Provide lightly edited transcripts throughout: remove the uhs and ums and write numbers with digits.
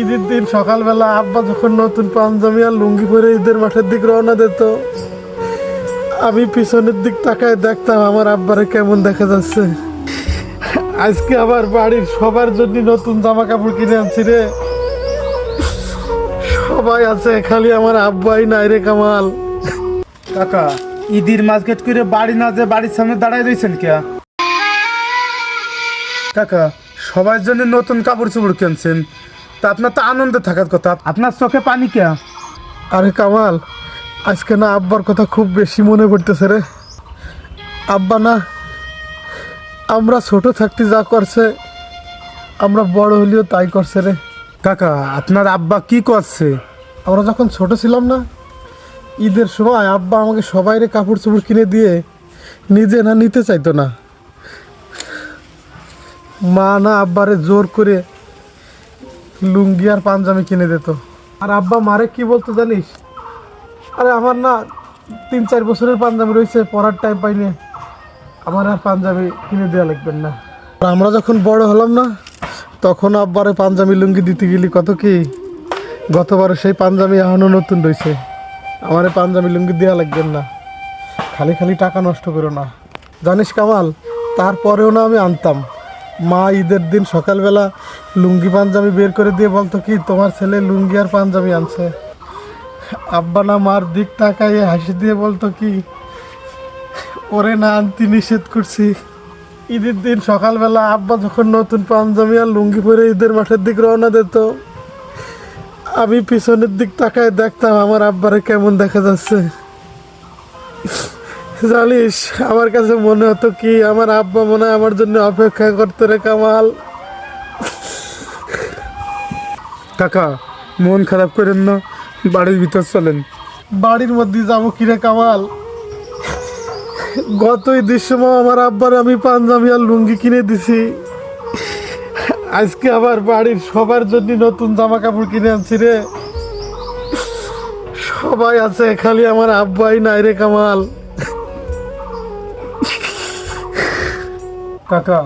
ঈদের দিন সকালবেলা আব্বা যখন নতুন পাঞ্জাবি আর লুঙ্গি পরে ঈদের মাঠের দিক রওনা দিত, আমি পিছনের দিক তাকায় দেখতাম আমার আব্বারে কেমন দেখা যাচ্ছে। আজকে আবার বাড়ির সবার জন্য নতুন জামা কাপড় কিনে আনছি রে। সবাই আছে, খালি আমার আব্বাই নাই রে কামাল। কাকা, ঈদের মার্কেট করে বাড়ি না যে বাড়ির সামনে দাঁড়ায় রয়েছেন কে? কাকা, সবার জন্য নতুন কাপড় চোপড় কিনছেন, তা আপনার তো আনন্দে থাকার কথা, আপনার চোখে পানি কে? আরে কামাল, আজকে না আব্বার কথা খুব বেশি মনে পড়তেছে রে। আব্বা না আমরা ছোট থাকতে যা করছে, আমরা বড় হলেও তাই করছে রে। কাকা, আপনার আব্বা কি করছে? আমরা যখন ছোট ছিলাম না, ঈদের সময় আব্বা আমাকে সবাইরে কাপড় চোপড় কিনে দিয়ে নিজে না নিতে চাইতো না। মা না আব্বারে জোর করে লুঙ্গি আর পাঞ্জাবি কিনে দিত। আর আব্বা মারে কি বলতো জানিস? আরে আমার না 3-4 বছরের পাঞ্জাবি রয়েছে, পরার টাইম পাইনি, আমার আর পাঞ্জাবি কিনে দেওয়া লাগবেন না। আর আমরা যখন বড় হলাম না, তখন আব্বারে পাঞ্জাবি লুঙ্গি দিতে গেলি কত কি, গতবারে সেই পাঞ্জাবি এখনও নতুন রয়েছে, আমার পাঞ্জাবি লুঙ্গি দেওয়া লাগবেন না, খালি খালি টাকা নষ্ট করো না। জানিস কামাল, তারপরেও না আমি আনতাম। মা ঈদের দিন সকালবেলা লুঙ্গি পাঞ্জাবি বের করে দিয়ে বলতো কি, তোমার ছেলে লুঙ্গি আর পাঞ্জাবি আনছে। আব্বা না মার দিক তাকাইয়ে হাসি দিয়ে বলতো কি, ওরে না আনতে নিষেধ করছি। ঈদের দিন সকালবেলা আব্বা যখন নতুন পাঞ্জাবি আর লুঙ্গি পরে ঈদের মাঠের দিক রওনা দিত, আমি পিছনের দিক তাকায় দেখতাম আমার আব্বারে কেমন দেখা যাচ্ছে। জানিস, আমার কাছে মনে হতো কি, আমার আব্বা মনে হয় আমার জন্য অপেক্ষা করতে রে কামাল। কাকা, মন খারাপ করেন না, বাড়ির ভিতর চলেন। বাড়ির মধ্যে যাবো কিরে কামাল? গত ঈদের সময় আমার আব্বার আমি পাঞ্জাবি আর লুঙ্গি কিনে দিছি, আজকে আবার বাড়ির সবার জন্য নতুন জামা কাপড় কিনে আনছি রে। সবাই আছে, খালি আমার আব্বাই নাই রে কামাল। কাকা,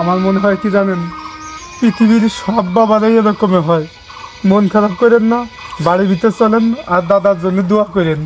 আমার মনে হয় কি জানেন, পৃথিবীর সব বাবারাই এরকমই হয়। মন খারাপ করেন না, বাড়ির ভিতর চলেন আর দাদার জন্য দোয়া করেন।